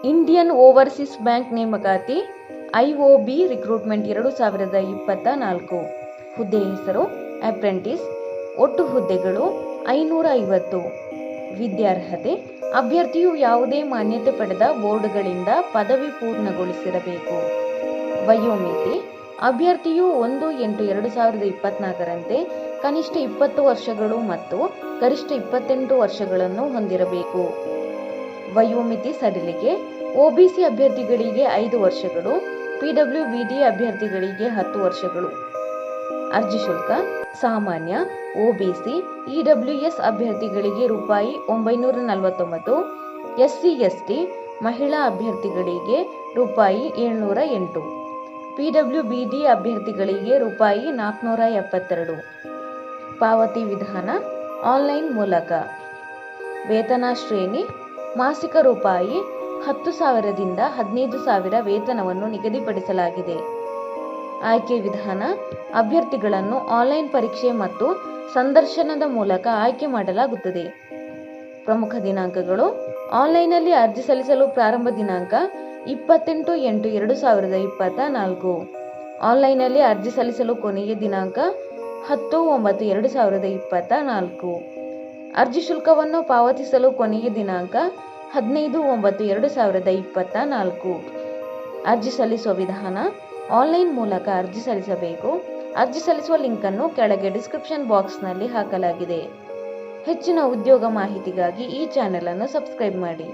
Indian overseas bank ನೇಮಕಾತಿ IOB recruitment 2024. ಹುದ್ದೆ ಹೆಸರು ಅಪ್ರೆಂಟಿಸ್. ಒಟ್ಟು ಹುದ್ದೆಗಳು 550. ವಿದ್ಯಾರ್ಹತೆ ಅಭ್ಯರ್ಥಿಯು ಯಾವುದೇ ಮಾನ್ಯತೆ ಪಡೆದ ಬೋರ್ಡ್ಗಳಿಂದ ಪದವಿ ಪೂರ್ಣಗೊಳಿಸಿರಬೇಕು. ವಯೋಮಿತಿ ಅಭ್ಯರ್ಥಿಯು 1/8/2024ರಂತೆ ಕನಿಷ್ಠ 20 ವರ್ಷಗಳು ಮತ್ತು ಗರಿಷ್ಠ 28 ವರ್ಷಗಳನ್ನು ಹೊಂದಿರಬೇಕು. ವಯೋಮಿತಿ ಸಡಿಲಿಕೆ OBC ಅಭ್ಯರ್ಥಿಗಳಿಗೆ 5 ವರ್ಷಗಳು, PWBD ಅಭ್ಯರ್ಥಿಗಳಿಗೆ 10 ವರ್ಷಗಳು. ಅರ್ಜಿ ಶುಲ್ಕ ಸಾಮಾನ್ಯ, OBC, EWS ಅಭ್ಯರ್ಥಿಗಳಿಗೆ ₹949, SC/ST ಮಹಿಳಾ ಅಭ್ಯರ್ಥಿಗಳಿಗೆ ₹708, PWBD ಅಭ್ಯರ್ಥಿಗಳಿಗೆ ₹472. ಪಾವತಿ ವಿಧಾನ ಆನ್ಲೈನ್ ಮೂಲಕ. ವೇತನ ಶ್ರೇಣಿ ಮಾಸಿಕ ₹10,000ದಿಂದ 15,000 ವೇತನವನ್ನು ನಿಗದಿಪಡಿಸಲಾಗಿದೆ. ಆಯ್ಕೆ ವಿಧಾನ ಅಭ್ಯರ್ಥಿಗಳನ್ನು ಆನ್ಲೈನ್ ಪರೀಕ್ಷೆ ಮತ್ತು ಸಂದರ್ಶನದ ಮೂಲಕ ಆಯ್ಕೆ ಮಾಡಲಾಗುತ್ತದೆ. ಪ್ರಮುಖ ದಿನಾಂಕಗಳು: ಆನ್ಲೈನ್ನಲ್ಲಿ ಅರ್ಜಿ ಸಲ್ಲಿಸಲು ಪ್ರಾರಂಭ ದಿನಾಂಕ 28/8/2024. ಆನ್ಲೈನ್ನಲ್ಲಿ ಅರ್ಜಿ ಸಲ್ಲಿಸಲು ಕೊನೆಯ ದಿನಾಂಕ 10/9/2024. ಅರ್ಜಿ ಶುಲ್ಕವನ್ನು ಪಾವತಿಸಲು ಕೊನೆಯ ದಿನಾಂಕ 15/9/2024. ಅರ್ಜಿ ಸಲ್ಲಿಸುವ ವಿಧಾನ ಆನ್ಲೈನ್ ಮೂಲಕ ಅರ್ಜಿ ಸಲ್ಲಿಸಬೇಕು. ಅರ್ಜಿ ಸಲ್ಲಿಸುವ ಲಿಂಕನ್ನು ಕೆಳಗೆ ಡಿಸ್ಕ್ರಿಪ್ಷನ್ ಬಾಕ್ಸ್ನಲ್ಲಿ ಹಾಕಲಾಗಿದೆ. ಹೆಚ್ಚಿನ ಉದ್ಯೋಗ ಮಾಹಿತಿಗಾಗಿ ಈ ಚಾನೆಲ್ ಅನ್ನು ಸಬ್ಸ್ಕ್ರೈಬ್ ಮಾಡಿ.